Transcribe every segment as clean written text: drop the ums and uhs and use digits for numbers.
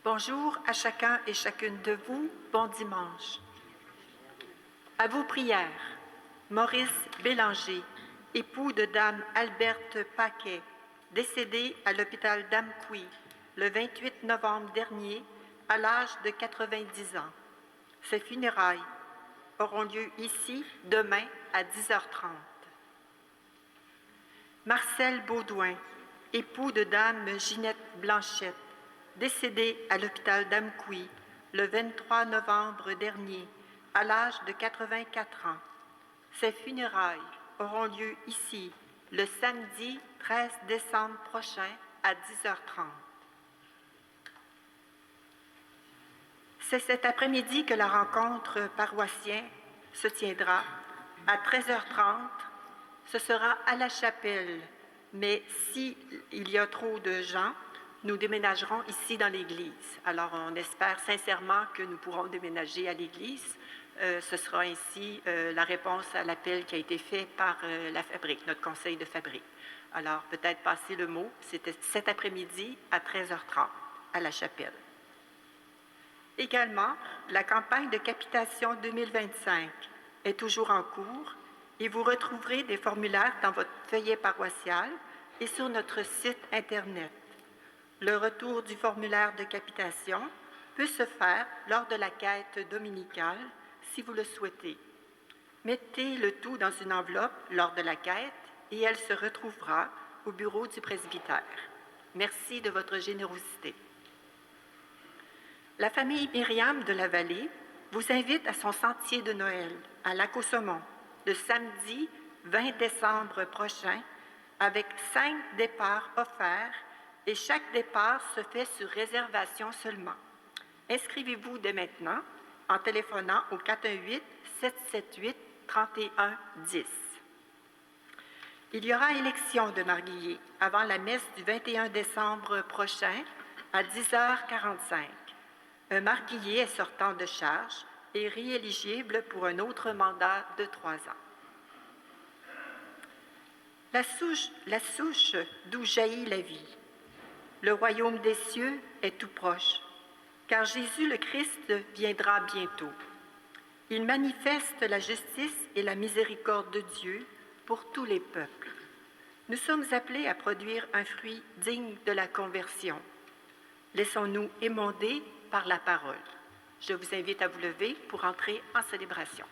Bonjour à chacun et chacune de vous, bon dimanche. À vos prières, Maurice Bélanger, époux de Dame Alberte Paquet, décédé à l'hôpital d'Amqui le 28 novembre dernier à l'âge de 90 ans. Ses funérailles auront lieu ici demain à 10h30. Marcel Baudouin, époux de Dame Ginette Blanchette, décédé à l'hôpital d'Amqui le 23 novembre dernier à l'âge de 84 ans. Ses funérailles auront lieu ici le samedi 13 décembre prochain à 10h30. C'est cet après-midi que la rencontre paroissienne se tiendra à 13h30. Ce sera à la chapelle, mais s'il y a trop de gens, nous déménagerons ici dans l'église. Alors, on espère sincèrement que nous pourrons déménager à l'église. Ce sera ainsi la réponse à l'appel qui a été fait par la fabrique, notre conseil de fabrique. Alors, peut-être passer le mot, c'était cet après-midi à 13h30 à la chapelle. Également, la campagne de capitation 2025 est toujours en cours et vous retrouverez des formulaires dans votre feuillet paroissial et sur notre site Internet. Le retour du formulaire de capitation peut se faire lors de la quête dominicale si vous le souhaitez. Mettez le tout dans une enveloppe lors de la quête et elle se retrouvera au bureau du presbytère. Merci de votre générosité. La famille Myriam de la Vallée vous invite à son sentier de Noël à Lac-au-Saumon le samedi 20 décembre prochain avec 5 départs offerts et chaque départ se fait sur réservation seulement. Inscrivez-vous dès maintenant en téléphonant au 418-778-3110. Il y aura élection de marguilliers avant la messe du 21 décembre prochain à 10h45. Un marguillier est sortant de charge et rééligible pour un autre mandat de 3 ans. La souche d'où jaillit la vie. Le royaume des cieux est tout proche, car Jésus le Christ viendra bientôt. Il manifeste la justice et la miséricorde de Dieu pour tous les peuples. Nous sommes appelés à produire un fruit digne de la conversion. Laissons-nous émonder par la parole. Je vous invite à vous lever pour entrer en célébration.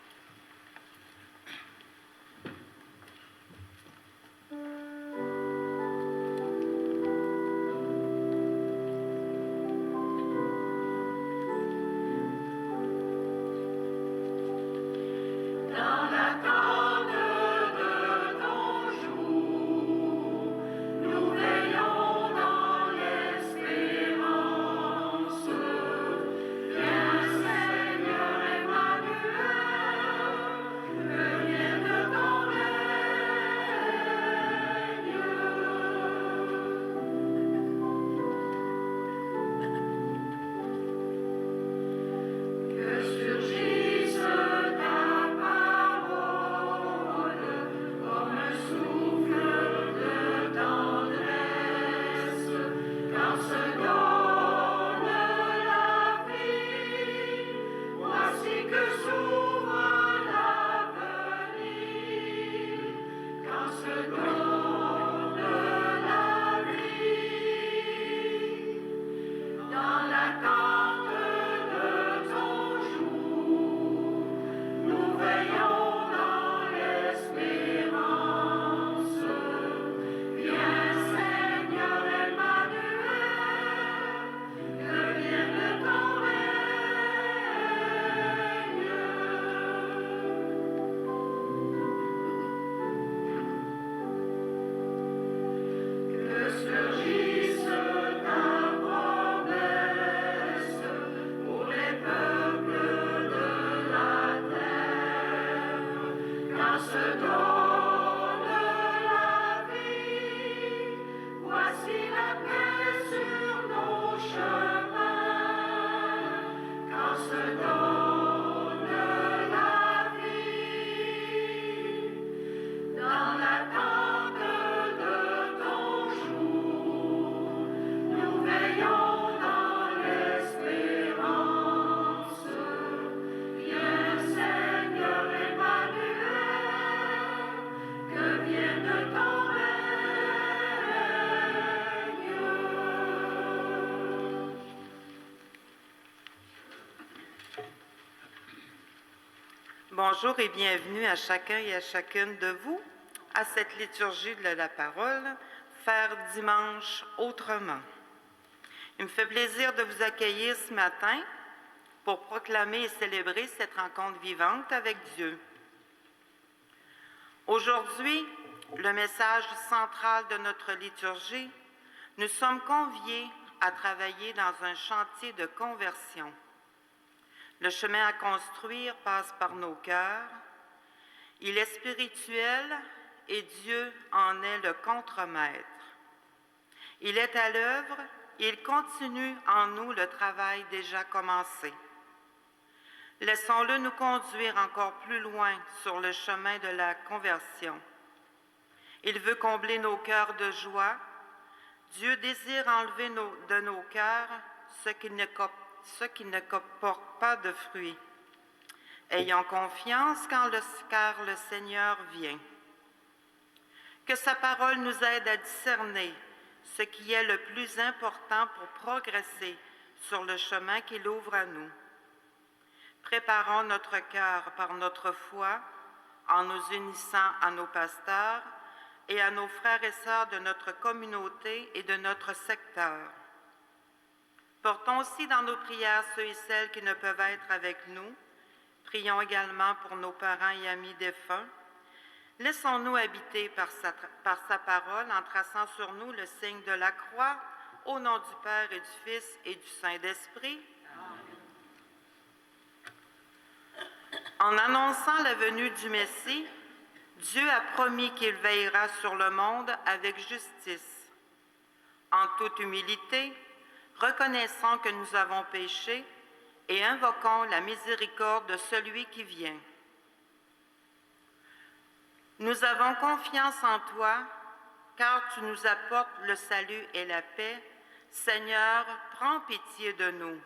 Bonjour et bienvenue à chacun et à chacune de vous à cette liturgie de la parole, faire dimanche autrement. Il me fait plaisir de vous accueillir ce matin pour proclamer et célébrer cette rencontre vivante avec Dieu. Aujourd'hui, le message central de notre liturgie, nous sommes conviés à travailler dans un chantier de conversion. Le chemin à construire passe par nos cœurs. Il est spirituel et Dieu en est le contremaître. Il est à l'œuvre et il continue en nous le travail déjà commencé. Laissons-le nous conduire encore plus loin sur le chemin de la conversion. Il veut combler nos cœurs de joie. Dieu désire enlever de nos cœurs ce qui ne porte pas de fruits. Ayons confiance car le Seigneur vient. Que sa parole nous aide à discerner ce qui est le plus important pour progresser sur le chemin qu'il ouvre à nous. Préparons notre cœur par notre foi en nous unissant à nos pasteurs et à nos frères et sœurs de notre communauté et de notre secteur. Portons aussi dans nos prières ceux et celles qui ne peuvent être avec nous. Prions également pour nos parents et amis défunts. Laissons-nous habiter par sa parole en traçant sur nous le signe de la croix, au nom du Père et du Fils et du Saint-Esprit. En annonçant la venue du Messie, Dieu a promis qu'il veillera sur le monde avec justice. En toute humilité, reconnaissons que nous avons péché et invoquons la miséricorde de celui qui vient. Nous avons confiance en toi, car tu nous apportes le salut et la paix. Seigneur, prends pitié de nous.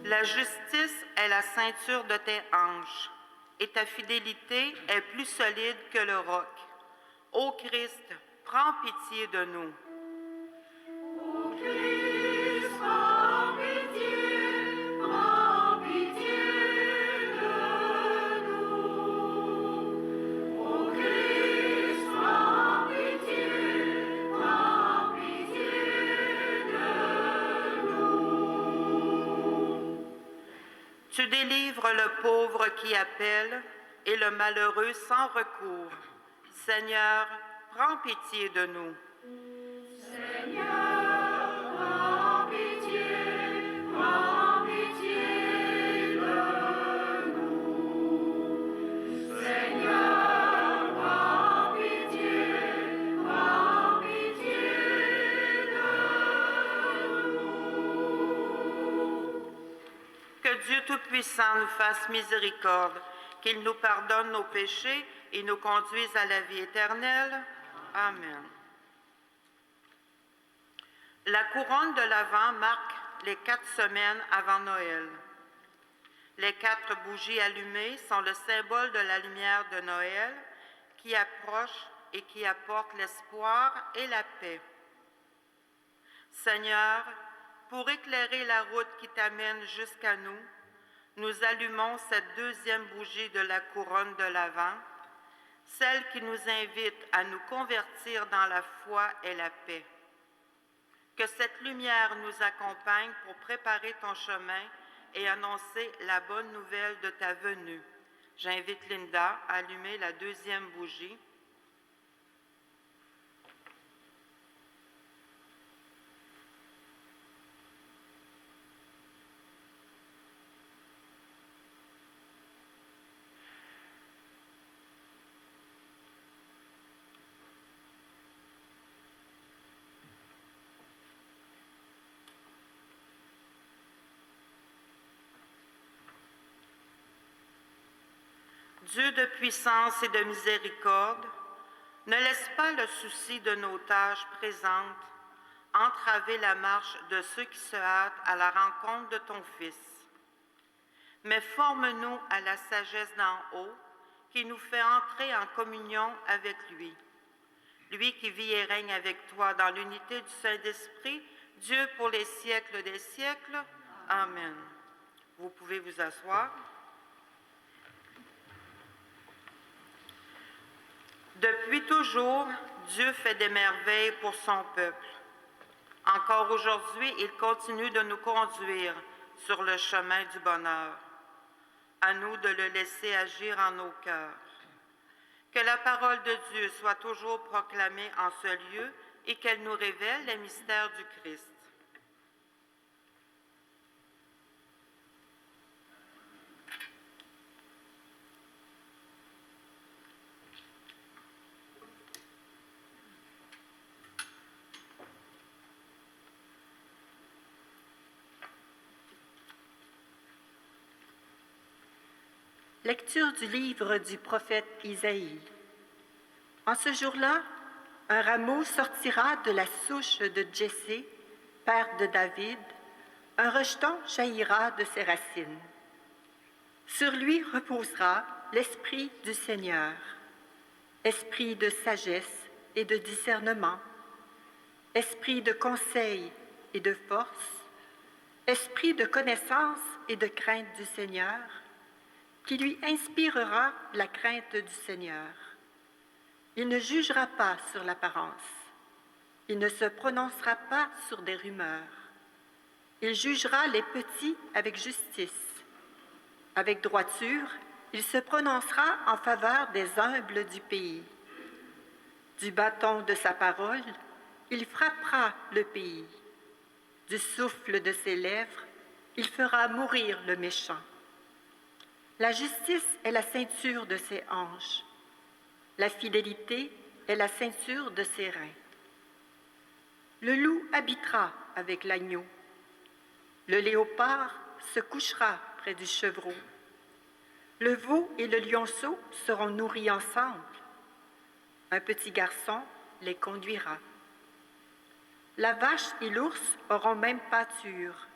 La justice est la ceinture de tes hanches, et ta fidélité est plus solide que le roc. Ô Christ, prends pitié de nous. Ô Christ, prends pitié de nous. Ô Christ, prends pitié de nous. Tu délivres le pauvre qui appelle et le malheureux sans recours. Seigneur, prends pitié de nous. Seigneur, prends pitié de nous. Seigneur, prends pitié de nous. Que Dieu Tout-Puissant nous fasse miséricorde, qu'il nous pardonne nos péchés et nous conduise à la vie éternelle. Amen. La couronne de l'Avent marque les 4 semaines avant Noël. Les 4 bougies allumées sont le symbole de la lumière de Noël qui approche et qui apporte l'espoir et la paix. Seigneur, pour éclairer la route qui t'amène jusqu'à nous, nous allumons cette 2e bougie de la couronne de l'Avent, celle qui nous invite à nous convertir dans la foi et la paix. Que cette lumière nous accompagne pour préparer ton chemin et annoncer la bonne nouvelle de ta venue. J'invite Linda à allumer la 2e bougie. Dieu de puissance et de miséricorde, ne laisse pas le souci de nos tâches présentes entraver la marche de ceux qui se hâtent à la rencontre de ton Fils. Mais forme-nous à la sagesse d'en haut, qui nous fait entrer en communion avec lui. Lui qui vit et règne avec toi dans l'unité du Saint-Esprit, Dieu pour les siècles des siècles. Amen. Vous pouvez vous asseoir. Depuis toujours, Dieu fait des merveilles pour son peuple. Encore aujourd'hui, il continue de nous conduire sur le chemin du bonheur. À nous de le laisser agir en nos cœurs. Que la parole de Dieu soit toujours proclamée en ce lieu et qu'elle nous révèle les mystères du Christ. Lecture du livre du prophète Isaïe. En ce jour-là, un rameau sortira de la souche de Jessé, père de David, un rejeton jaillira de ses racines. Sur lui reposera l'esprit du Seigneur, esprit de sagesse et de discernement, esprit de conseil et de force, esprit de connaissance et de crainte du Seigneur, qui lui inspirera la crainte du Seigneur. Il ne jugera pas sur l'apparence. Il ne se prononcera pas sur des rumeurs. Il jugera les petits avec justice. Avec droiture, il se prononcera en faveur des humbles du pays. Du bâton de sa parole, il frappera le pays. Du souffle de ses lèvres, il fera mourir le méchant. La justice est la ceinture de ses hanches. La fidélité est la ceinture de ses reins. Le loup habitera avec l'agneau. Le léopard se couchera près du chevreau. Le veau et le lionceau seront nourris ensemble. Un petit garçon les conduira. La vache et l'ours auront même pâture.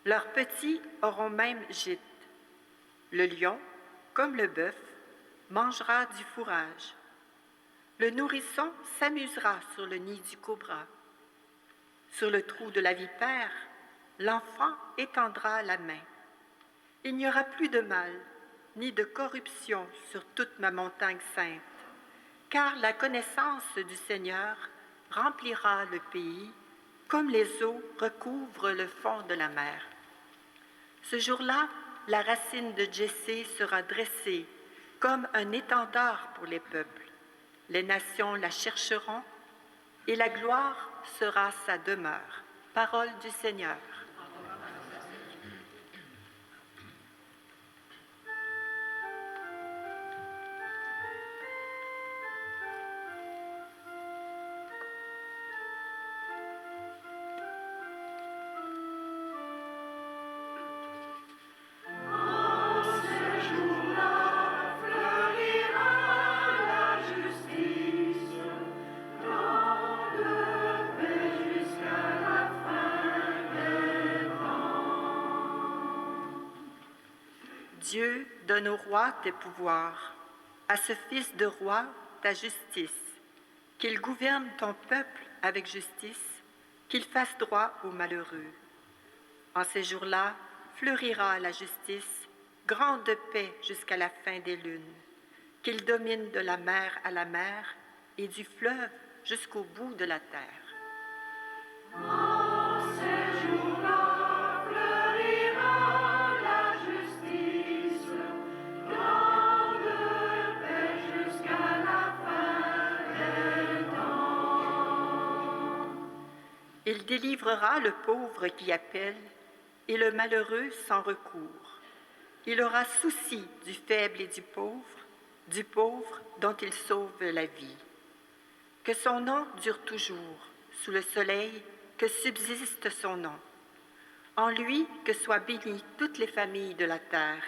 Leurs petits auront même gîte. Le lion, comme le bœuf, mangera du fourrage. Le nourrisson s'amusera sur le nid du cobra. Sur le trou de la vipère, l'enfant étendra la main. Il n'y aura plus de mal, ni de corruption sur toute ma montagne sainte, car la connaissance du Seigneur remplira le pays, comme les eaux recouvrent le fond de la mer. Ce jour-là, la racine de Jessé sera dressée comme un étendard pour les peuples. Les nations la chercheront et la gloire sera sa demeure. Parole du Seigneur. Dieu donne au roi tes pouvoirs, à ce fils de roi ta justice, qu'il gouverne ton peuple avec justice, qu'il fasse droit aux malheureux. En ces jours-là, fleurira la justice, grande paix jusqu'à la fin des lunes, qu'il domine de la mer à la mer et du fleuve jusqu'au bout de la terre. En ces jours-là fleurira la justice, grande paix jusqu'à la fin des temps. Il délivrera le pauvre qui appelle et le malheureux sans recours. Il aura souci du faible et du pauvre dont il sauve la vie. Que son nom dure toujours, sous le soleil, que subsiste son nom. En lui, que soient bénies toutes les familles de la terre,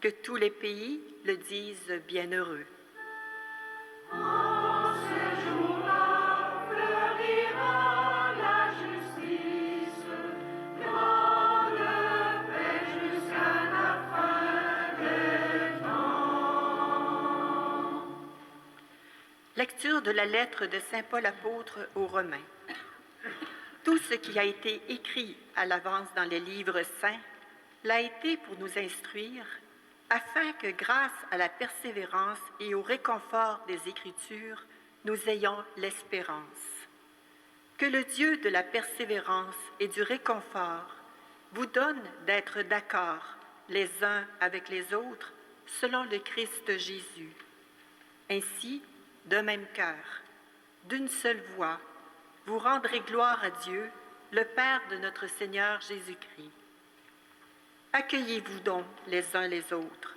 que tous les pays le disent bienheureux. En ces jours-là fleurira la justice, grande paix jusqu'à la fin des temps. Lecture de la lettre de Saint Paul apôtre aux Romains. Tout ce qui a été écrit à l'avance dans les livres saints l'a été pour nous instruire, afin que grâce à la persévérance et au réconfort des Écritures, nous ayons l'espérance. Que le Dieu de la persévérance et du réconfort vous donne d'être d'accord les uns avec les autres selon le Christ Jésus. Ainsi, d'un même cœur, d'une seule voix, vous rendrez gloire à Dieu, le Père de notre Seigneur Jésus-Christ. Accueillez-vous donc les uns les autres,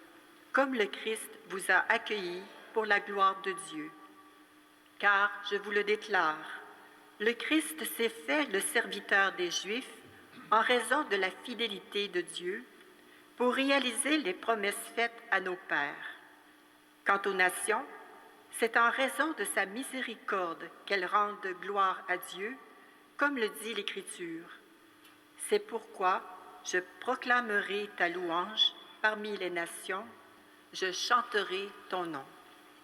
comme le Christ vous a accueillis pour la gloire de Dieu. Car, je vous le déclare, le Christ s'est fait le serviteur des Juifs en raison de la fidélité de Dieu pour réaliser les promesses faites à nos pères. Quant aux nations, c'est en raison de sa miséricorde qu'elles rendent gloire à Dieu, comme le dit l'Écriture. C'est pourquoi je proclamerai ta louange parmi les nations, je chanterai ton nom.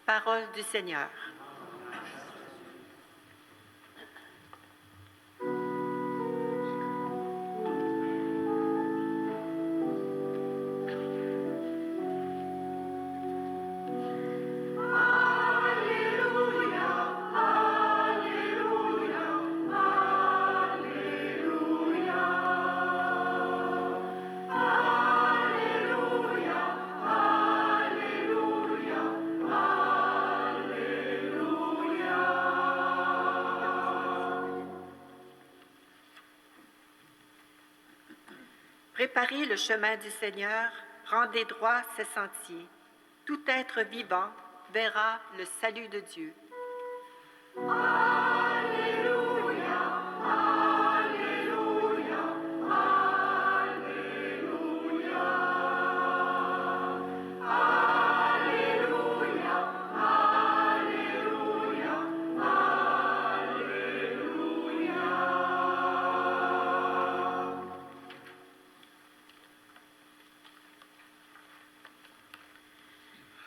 Parole du Seigneur. Préparez le chemin du Seigneur, rendez droit ses sentiers. Tout être vivant verra le salut de Dieu.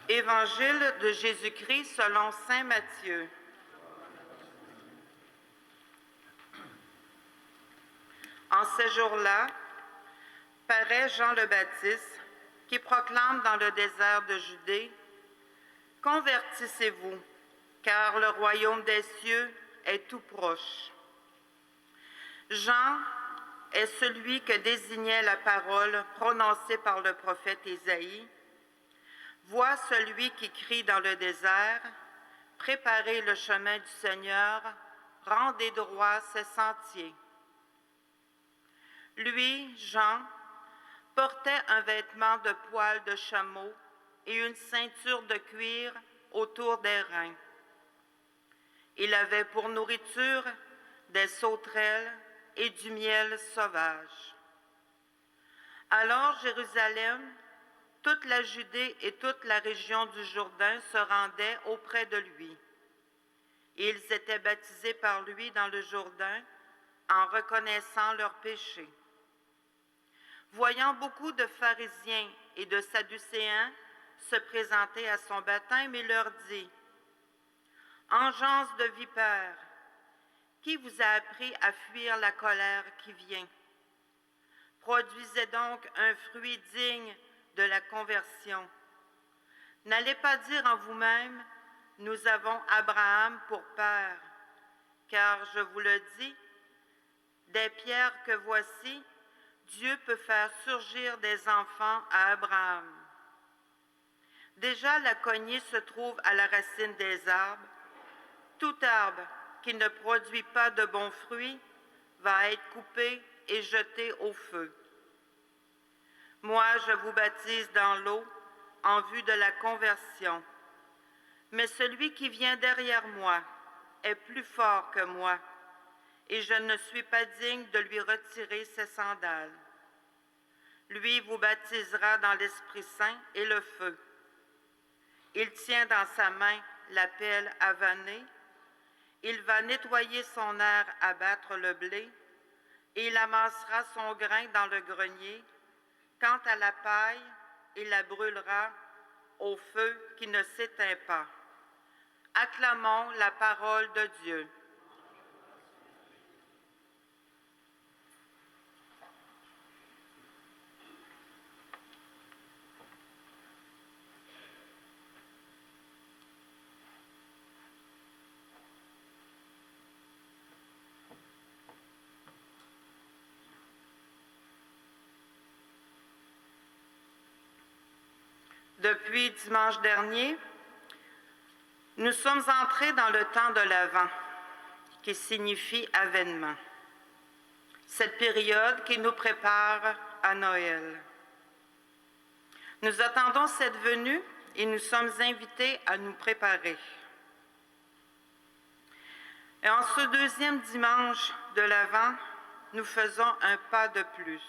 Évangile de Jésus-Christ selon saint Matthieu. En ces jours-là, paraît Jean le Baptiste qui proclame dans le désert de Judée « Convertissez-vous, car le royaume des cieux est tout proche. » Jean est celui que désignait la parole prononcée par le prophète Isaïe. Vois celui qui crie dans le désert, préparez le chemin du Seigneur, rendez droit ses sentiers. Lui, Jean, portait un vêtement de poil de chameau et une ceinture de cuir autour des reins. Il avait pour nourriture des sauterelles et du miel sauvage. Alors Jérusalem, toute la Judée et toute la région du Jourdain se rendaient auprès de lui. Et ils étaient baptisés par lui dans le Jourdain en reconnaissant leurs péchés. Voyant beaucoup de pharisiens et de sadducéens se présenter à son baptême, il leur dit « Engeance de vipères, qui vous a appris à fuir la colère qui vient? Produisez donc un fruit digne de la conversion. N'allez pas dire en vous-même, nous avons Abraham pour père, car je vous le dis, des pierres que voici, Dieu peut faire surgir des enfants à Abraham. Déjà la cognée se trouve à la racine des arbres. Tout arbre qui ne produit pas de bons fruits va être coupé et jeté au feu. Moi, je vous baptise dans l'eau en vue de la conversion. Mais celui qui vient derrière moi est plus fort que moi, et je ne suis pas digne de lui retirer ses sandales. Lui vous baptisera dans l'Esprit Saint et le feu. Il tient dans sa main la pelle avanée. Il va nettoyer son aire à battre le blé, et il amassera son grain dans le grenier. Quant à la paille, il la brûlera au feu qui ne s'éteint pas. Acclamons la parole de Dieu. Depuis dimanche dernier, nous sommes entrés dans le temps de l'Avent, qui signifie avènement. Cette période qui nous prépare à Noël. Nous attendons cette venue et nous sommes invités à nous préparer. Et en ce deuxième dimanche de l'Avent, nous faisons un pas de plus.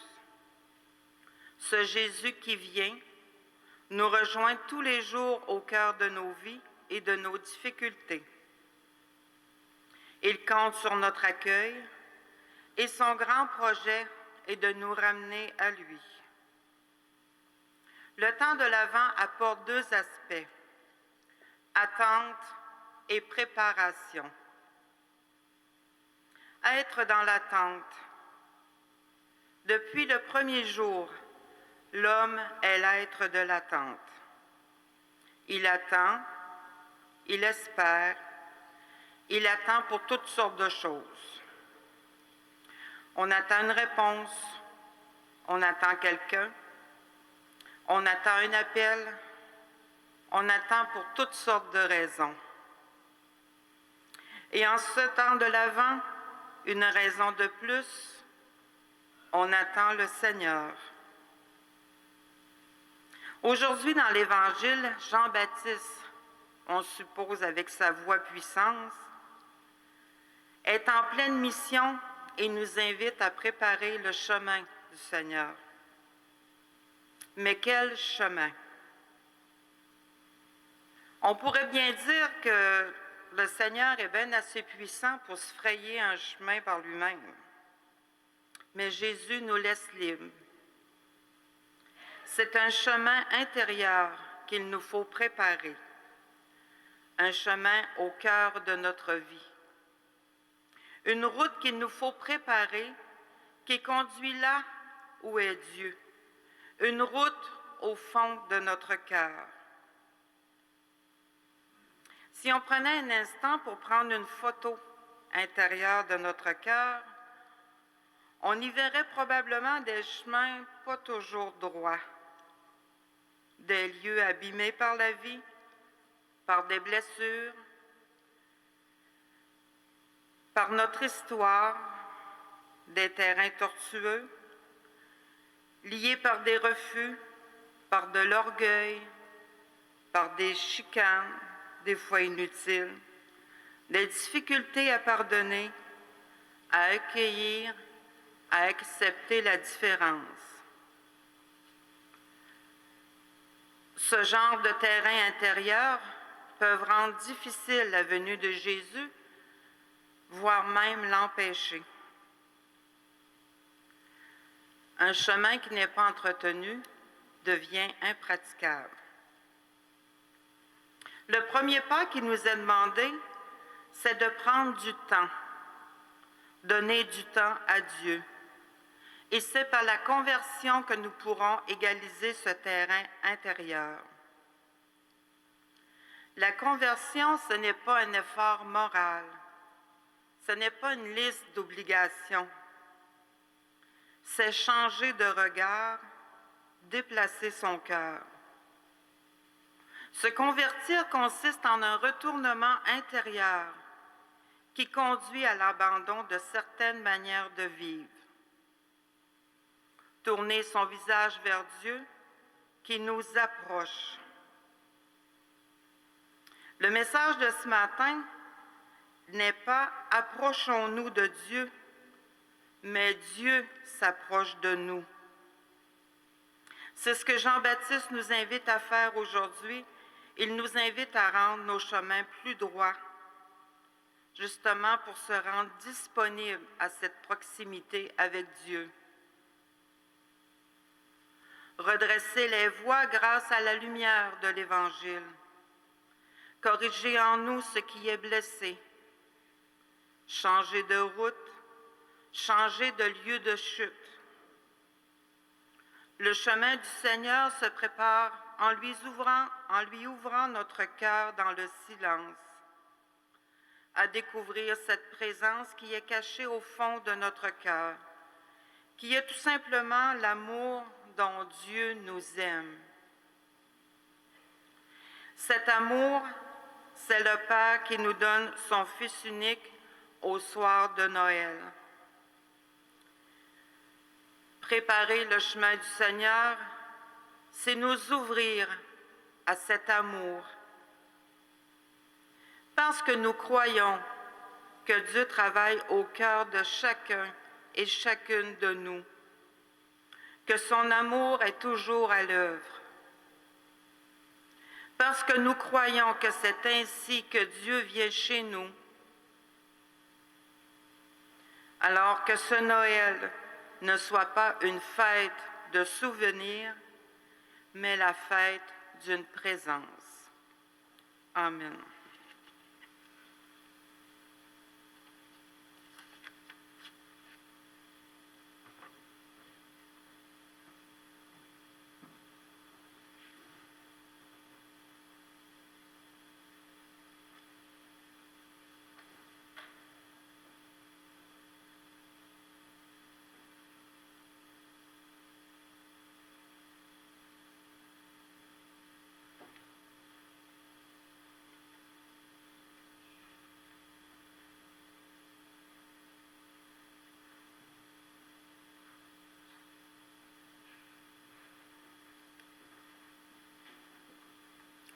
Ce Jésus qui vient nous rejoint tous les jours au cœur de nos vies et de nos difficultés. Il compte sur notre accueil et son grand projet est de nous ramener à lui. Le temps de l'Avent apporte deux aspects, attente et préparation. Être dans l'attente. Depuis le premier jour, l'homme est l'être de l'attente. Il attend, il espère, il attend pour toutes sortes de choses. On attend une réponse, on attend quelqu'un, on attend un appel, on attend pour toutes sortes de raisons. Et en ce temps de l'Avent, une raison de plus, on attend le Seigneur. Aujourd'hui, dans l'Évangile, Jean-Baptiste, on suppose avec sa voix puissante, est en pleine mission et nous invite à préparer le chemin du Seigneur. Mais quel chemin? On pourrait bien dire que le Seigneur est bien assez puissant pour se frayer un chemin par lui-même. Mais Jésus nous laisse libres. C'est un chemin intérieur qu'il nous faut préparer, un chemin au cœur de notre vie. Une route qu'il nous faut préparer, qui conduit là où est Dieu. Une route au fond de notre cœur. Si on prenait un instant pour prendre une photo intérieure de notre cœur, on y verrait probablement des chemins pas toujours droits, des lieux abîmés par la vie, par des blessures, par notre histoire, des terrains tortueux, liés par des refus, par de l'orgueil, par des chicanes, des fois inutiles, des difficultés à pardonner, à accueillir, à accepter la différence. Ce genre de terrain intérieur peuvent rendre difficile la venue de Jésus, voire même l'empêcher. Un chemin qui n'est pas entretenu devient impraticable. Le premier pas qui nous est demandé, c'est de prendre du temps, donner du temps à Dieu. Et c'est par la conversion que nous pourrons égaliser ce terrain intérieur. La conversion, ce n'est pas un effort moral, ce n'est pas une liste d'obligations. C'est changer de regard, déplacer son cœur. Se convertir consiste en un retournement intérieur qui conduit à l'abandon de certaines manières de vivre. Tourner son visage vers Dieu qui nous approche. Le message de ce matin n'est pas « approchons-nous de Dieu », mais Dieu s'approche de nous. C'est ce que Jean-Baptiste nous invite à faire aujourd'hui. Il nous invite à rendre nos chemins plus droits, justement pour se rendre disponibles à cette proximité avec Dieu. Redresser les voies grâce à la lumière de l'Évangile. Corrigez en nous ce qui est blessé. Changez de route, changez de lieu de chute. Le chemin du Seigneur se prépare en lui ouvrant notre cœur dans le silence, à découvrir cette présence qui est cachée au fond de notre cœur, qui est tout simplement l'amour dont Dieu nous aime. Cet amour, c'est le Père qui nous donne son Fils unique au soir de Noël. Préparer le chemin du Seigneur, c'est nous ouvrir à cet amour. Parce que nous croyons que Dieu travaille au cœur de chacun et chacune de nous, que son amour est toujours à l'œuvre. Parce que nous croyons que c'est ainsi que Dieu vient chez nous. Alors que ce Noël ne soit pas une fête de souvenirs, mais la fête d'une présence. Amen.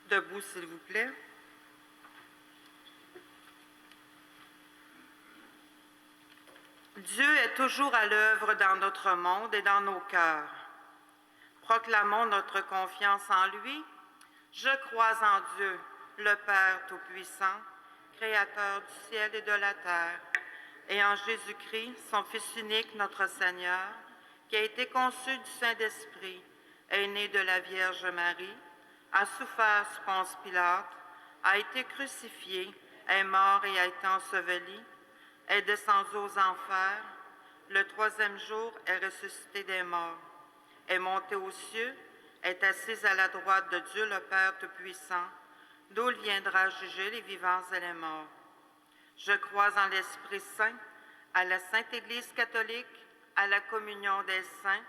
Debout, s'il vous plaît. Dieu est toujours à l'œuvre dans notre monde et dans nos cœurs. Proclamons notre confiance en lui. Je crois en Dieu, le Père Tout-Puissant, Créateur du ciel et de la terre, et en Jésus-Christ, son Fils unique, notre Seigneur, qui a été conçu du Saint-Esprit, est né de la Vierge Marie, a souffert sous Ponce Pilate, a été crucifié, est mort et a été enseveli, est descendu aux enfers, le troisième jour est ressuscité des morts, est monté aux cieux, est assis à la droite de Dieu le Père Tout-Puissant, d'où il viendra juger les vivants et les morts. Je crois en l'Esprit Saint, à la Sainte Église catholique, à la communion des saints,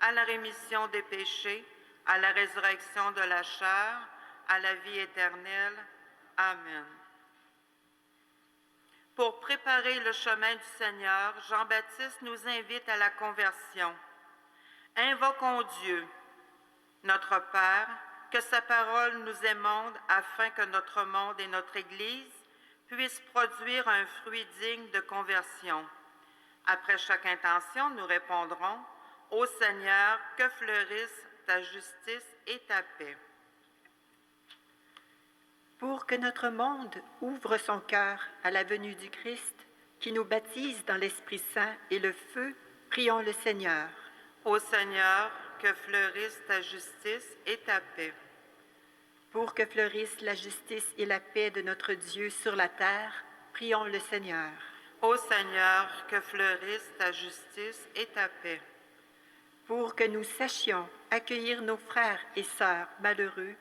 à la rémission des péchés, à la résurrection de la chair, à la vie éternelle. Amen. Pour préparer le chemin du Seigneur, Jean-Baptiste nous invite à la conversion. Invoquons Dieu, notre Père, que sa parole nous émonde afin que notre monde et notre Église puissent produire un fruit digne de conversion. Après chaque intention, nous répondrons « Ô Seigneur, que fleurisse ta justice et ta paix. » Pour que notre monde ouvre son cœur à la venue du Christ, qui nous baptise dans l'Esprit Saint et le feu, prions le Seigneur. Ô Seigneur, que fleurisse ta justice et ta paix. Pour que fleurisse la justice et la paix de notre Dieu sur la terre, prions le Seigneur. Ô Seigneur, que fleurisse ta justice et ta paix. Pour que nous sachions accueillir nos frères et sœurs malheureux,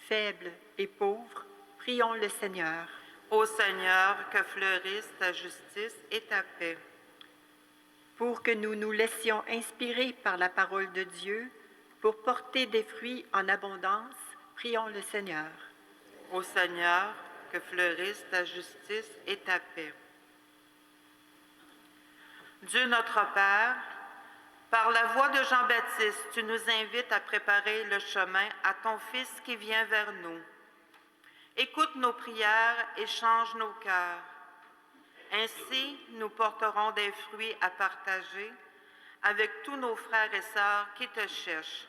faibles et pauvres, prions le Seigneur. Ô Seigneur, que fleurisse ta justice et ta paix. Pour que nous nous laissions inspirer par la parole de Dieu, pour porter des fruits en abondance, prions le Seigneur. Ô Seigneur, que fleurisse ta justice et ta paix. Dieu notre Père, par la voix de Jean-Baptiste, tu nous invites à préparer le chemin à ton Fils qui vient vers nous. Écoute nos prières et change nos cœurs. Ainsi, nous porterons des fruits à partager avec tous nos frères et sœurs qui te cherchent.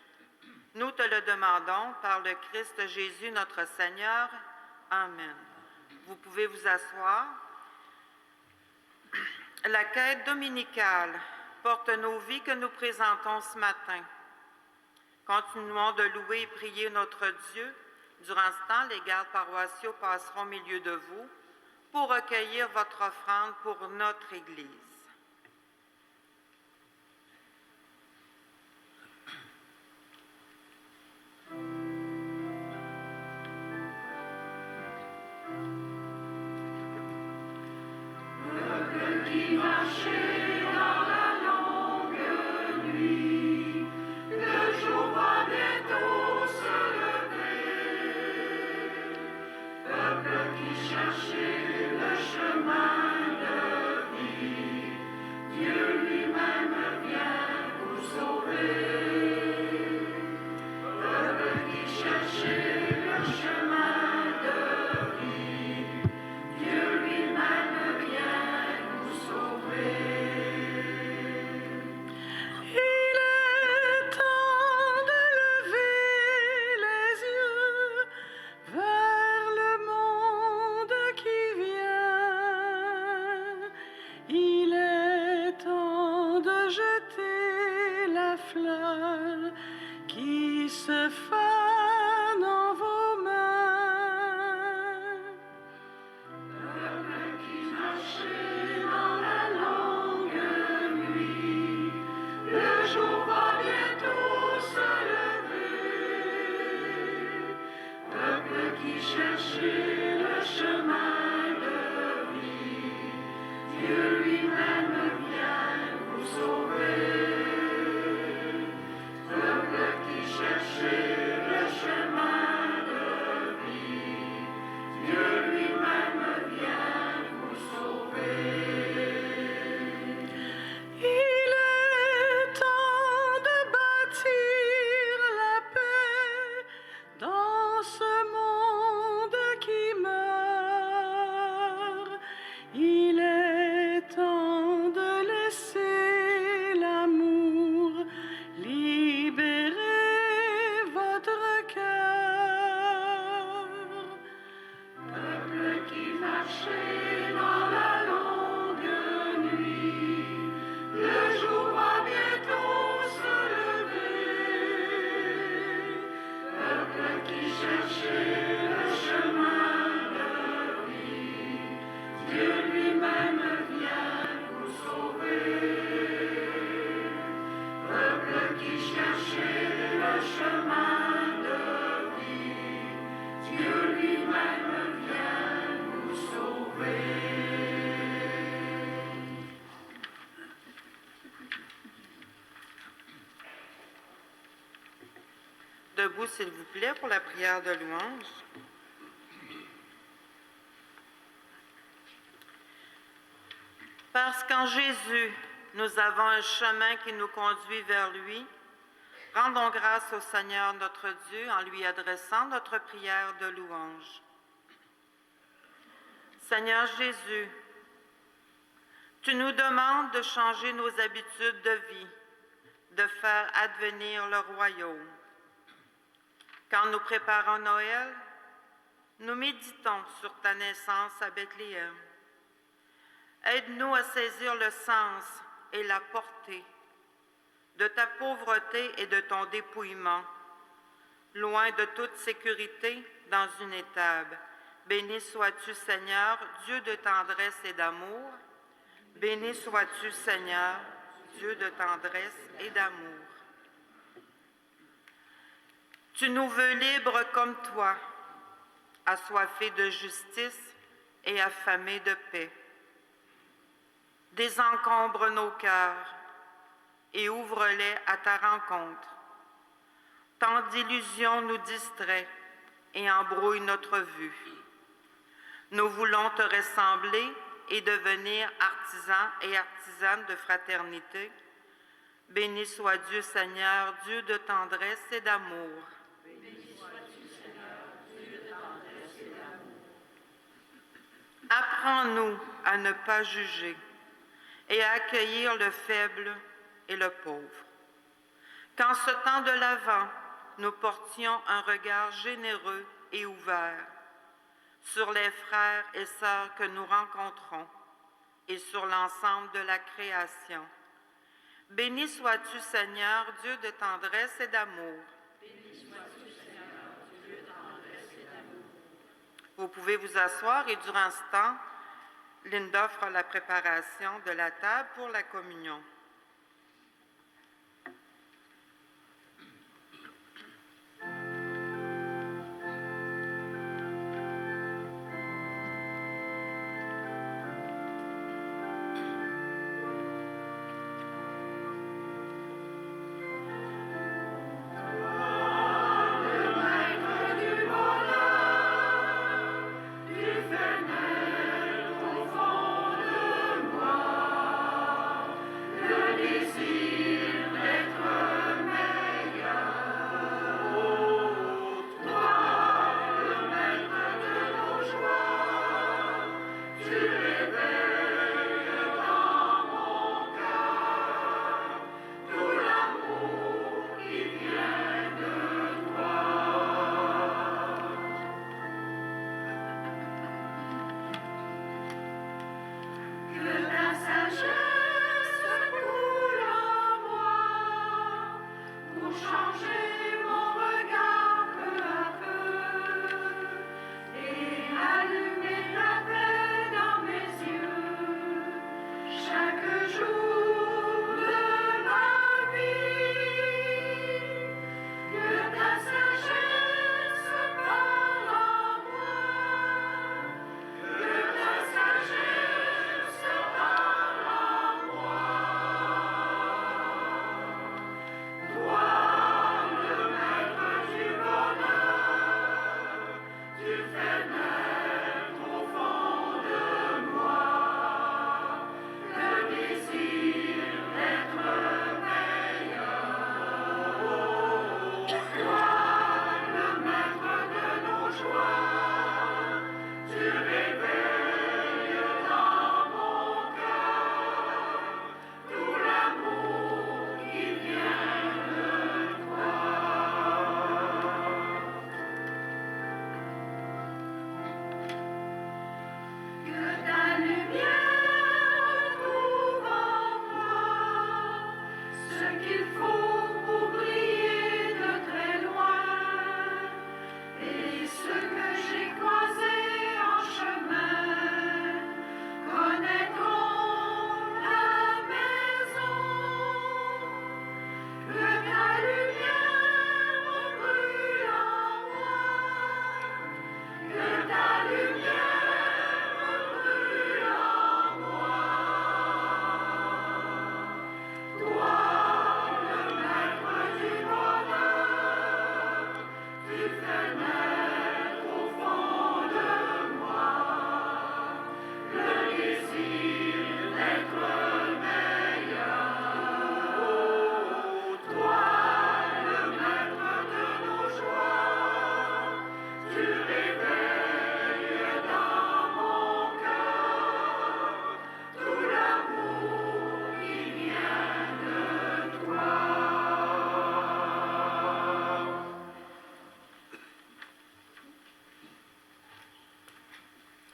Nous te le demandons par le Christ Jésus notre Seigneur. Amen. Vous pouvez vous asseoir. La quête dominicale porte nos vies que nous présentons ce matin. Continuons de louer et prier notre Dieu Durant ce temps, les gardes paroissiaux passeront au milieu de vous pour recueillir votre offrande pour notre Église. Qui marchait dans la longue nuit, le jour va bientôt se lever. Peuple qui cherchait le chemin de vie, Dieu lui-même vient vous sauver. Peuple qui cherchait le chemin de vie, Dieu lui-même vient vous sauver. Il est temps de lever les yeux vers le monde qui vient. Il est temps de jeter la fleur qui se fane en vos mains. Peuple qui marchait dans la longue nuit, le jour va bientôt se lever. Peuple qui cherchait le chemin de vie, Dieu lui-même vient vous sauver. Peuple qui cherchait le chemin de vie, Dieu lui-même vient vous sauver. Il est temps de bâtir la paix dans ce monde qui meurt. Il est temps de laisser l'amour libérer votre cœur. Peuple qui marchait dans la longue nuit, le jour va bientôt se lever. Peuple qui cherchait le chemin de vie, Dieu lui-même vient vous sauver. Peuple qui cherchait le chemin de vie, Dieu lui-même vient vous sauver. Debout, s'il vous plaît, pour la prière de louange. Parce qu'en Jésus, nous avons un chemin qui nous conduit vers lui, rendons grâce au Seigneur notre Dieu en lui adressant notre prière de louange. Seigneur Jésus, tu nous demandes de changer nos habitudes de vie, de faire advenir le royaume. Quand nous préparons Noël, nous méditons sur ta naissance à Bethléem. Aide-nous à saisir le sens et la portée de ta pauvreté et de ton dépouillement, loin de toute sécurité dans une étable. Béni sois-tu, Seigneur, Dieu de tendresse et d'amour. Béni sois-tu, Seigneur, Dieu de tendresse et d'amour. Tu nous veux libres comme toi, assoiffés de justice et affamés de paix. Désencombre nos cœurs et ouvre-les à ta rencontre. Tant d'illusions nous distraient et embrouillent notre vue. Nous voulons te ressembler et devenir artisans et artisanes de fraternité. Béni soit Dieu, Seigneur, Dieu de tendresse et d'amour. Apprends-nous à ne pas juger et à accueillir le faible et le pauvre. Qu'en ce temps de l'Avent, nous portions un regard généreux et ouvert sur les frères et sœurs que nous rencontrons et sur l'ensemble de la création. Béni sois-tu, Seigneur, Dieu de tendresse et d'amour. Béni sois-tu, Seigneur, Dieu de tendresse Vous pouvez vous asseoir et durant ce temps, Linda fera la préparation de la table pour la communion.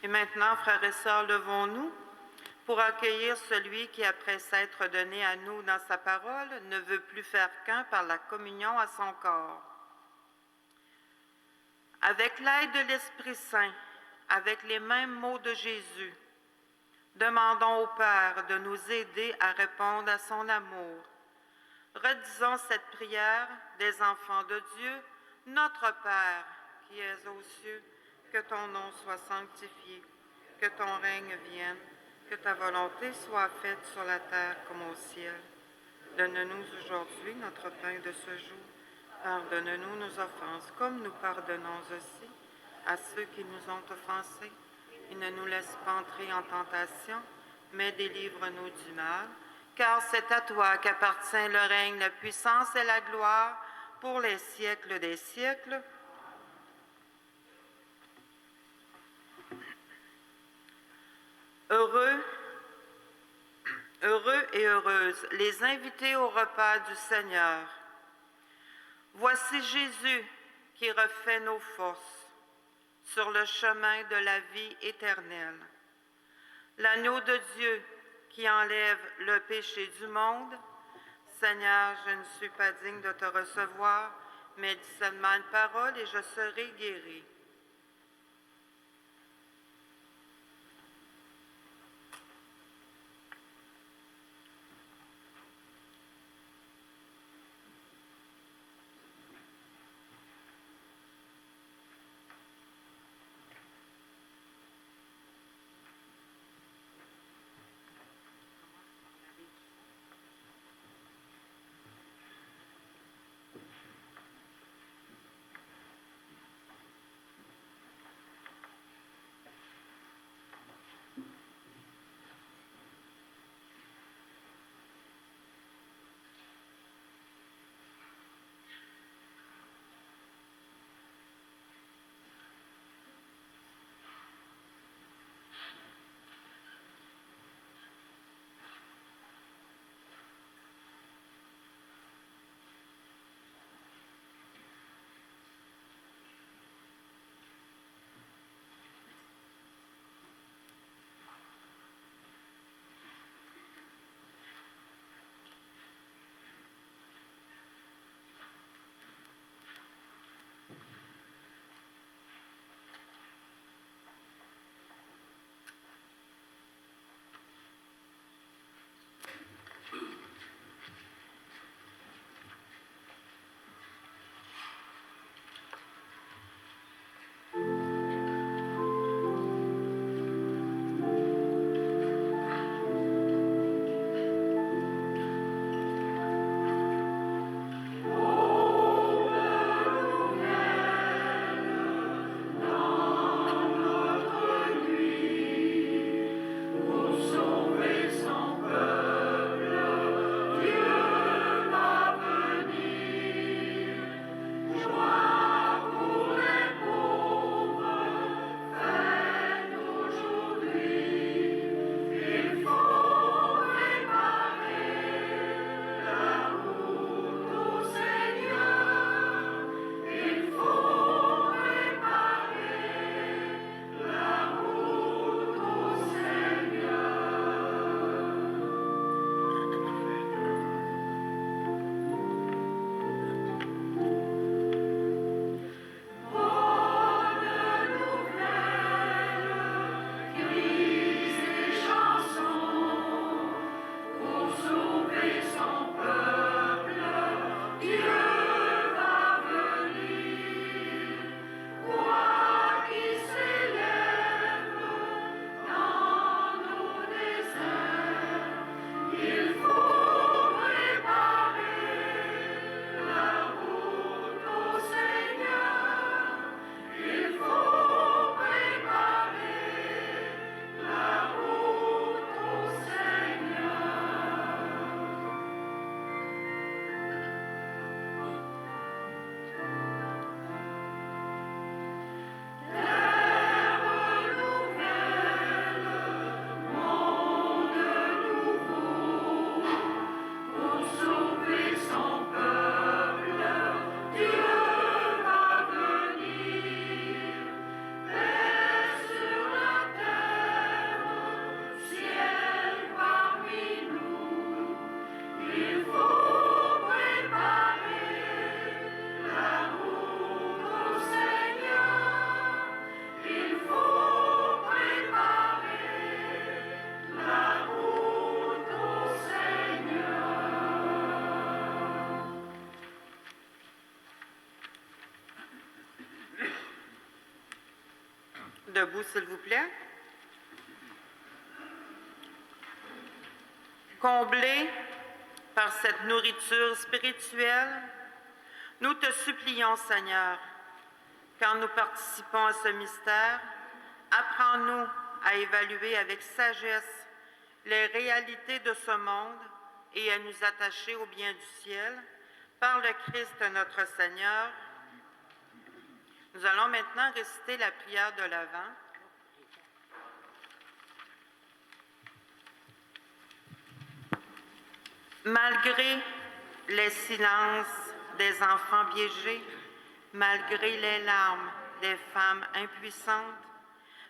Et maintenant, frères et sœurs, levons-nous pour accueillir celui qui, après s'être donné à nous dans sa parole, ne veut plus faire qu'un par la communion à son corps. Avec l'aide de l'Esprit Saint, avec les mêmes mots de Jésus, demandons au Père de nous aider à répondre à son amour. Redisons cette prière des enfants de Dieu. Notre Père, qui es aux cieux, que ton nom soit sanctifié, que ton règne vienne, que ta volonté soit faite sur la terre comme au ciel. Donne-nous aujourd'hui notre pain de ce jour. Pardonne-nous nos offenses, comme nous pardonnons aussi à ceux qui nous ont offensés. Et ne nous laisse pas entrer en tentation, mais délivre-nous du mal. Car c'est à toi qu'appartient le règne, la puissance et la gloire pour les siècles des siècles. Heureux et heureuses les invités au repas du Seigneur. Voici Jésus qui refait nos forces sur le chemin de la vie éternelle. L'agneau de Dieu qui enlève le péché du monde. Seigneur, je ne suis pas digne de te recevoir, mais dis seulement une parole et je serai guéri. Debout, s'il vous plaît. Comblés par cette nourriture spirituelle, nous te supplions, Seigneur, quand nous participons à ce mystère, apprends-nous à évaluer avec sagesse les réalités de ce monde et à nous attacher au bien du ciel par le Christ notre Seigneur. Nous allons maintenant réciter la prière de l'Avent. Malgré les silences des enfants piégés, malgré les larmes des femmes impuissantes,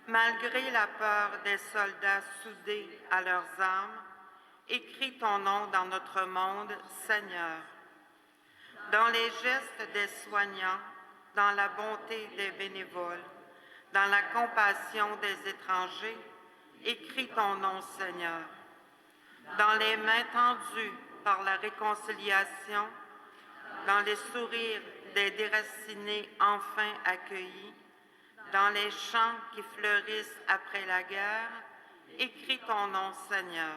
malgré la peur des soldats soudés à leurs armes, écris ton nom dans notre monde, Seigneur. Dans les gestes des soignants, dans la bonté des bénévoles, dans la compassion des étrangers, écris ton nom, Seigneur. Dans les mains tendues par la réconciliation, dans les sourires des déracinés enfin accueillis, dans les champs qui fleurissent après la guerre, écris ton nom, Seigneur.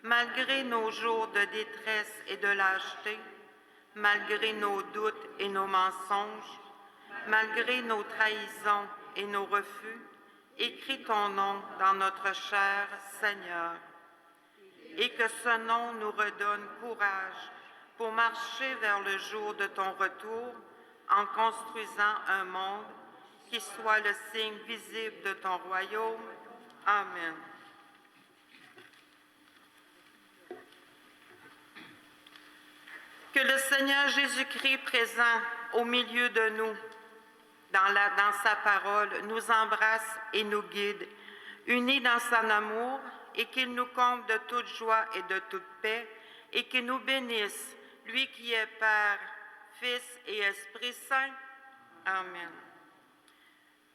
Malgré nos jours de détresse et de lâcheté, malgré nos doutes et nos mensonges, malgré nos trahisons et nos refus, écris ton nom dans notre chair, Seigneur. Et que ce nom nous redonne courage pour marcher vers le jour de ton retour en construisant un monde qui soit le signe visible de ton royaume. Amen. Que le Seigneur Jésus-Christ présent au milieu de nous, dans sa parole, nous embrasse et nous guide, unis dans son amour, et qu'il nous comble de toute joie et de toute paix, et qu'il nous bénisse, lui qui est Père, Fils et Esprit Saint. Amen.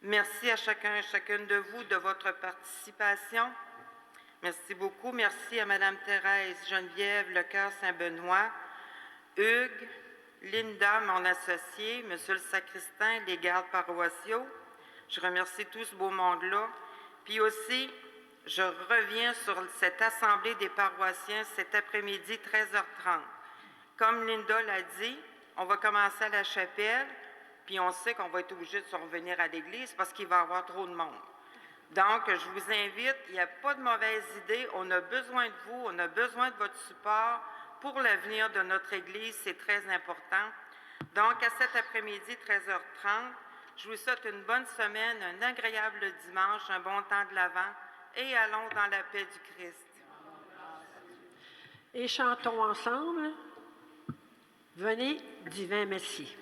Merci à chacun et chacune de vous de votre participation. Merci beaucoup. Merci à Mme Thérèse Geneviève Lecœur-Saint-Benoît, Hugues, Linda, mon associé, Monsieur le sacristain, les gardes paroissiaux. Je remercie tout ce beau monde-là. Puis aussi, je reviens sur cette assemblée des paroissiens cet après-midi, 13h30. Comme Linda l'a dit, on va commencer à la chapelle, puis on sait qu'on va être obligé de se revenir à l'église parce qu'il va y avoir trop de monde. Donc, je vous invite, il n'y a pas de mauvaise idée, on a besoin de vous, on a besoin de votre support pour l'avenir de notre église, c'est très important. Donc, à cet après-midi, 13h30, je vous souhaite une bonne semaine, un agréable dimanche, un bon temps de l'Avent, et allons dans la paix du Christ. Et chantons ensemble. Venez, divin Messie.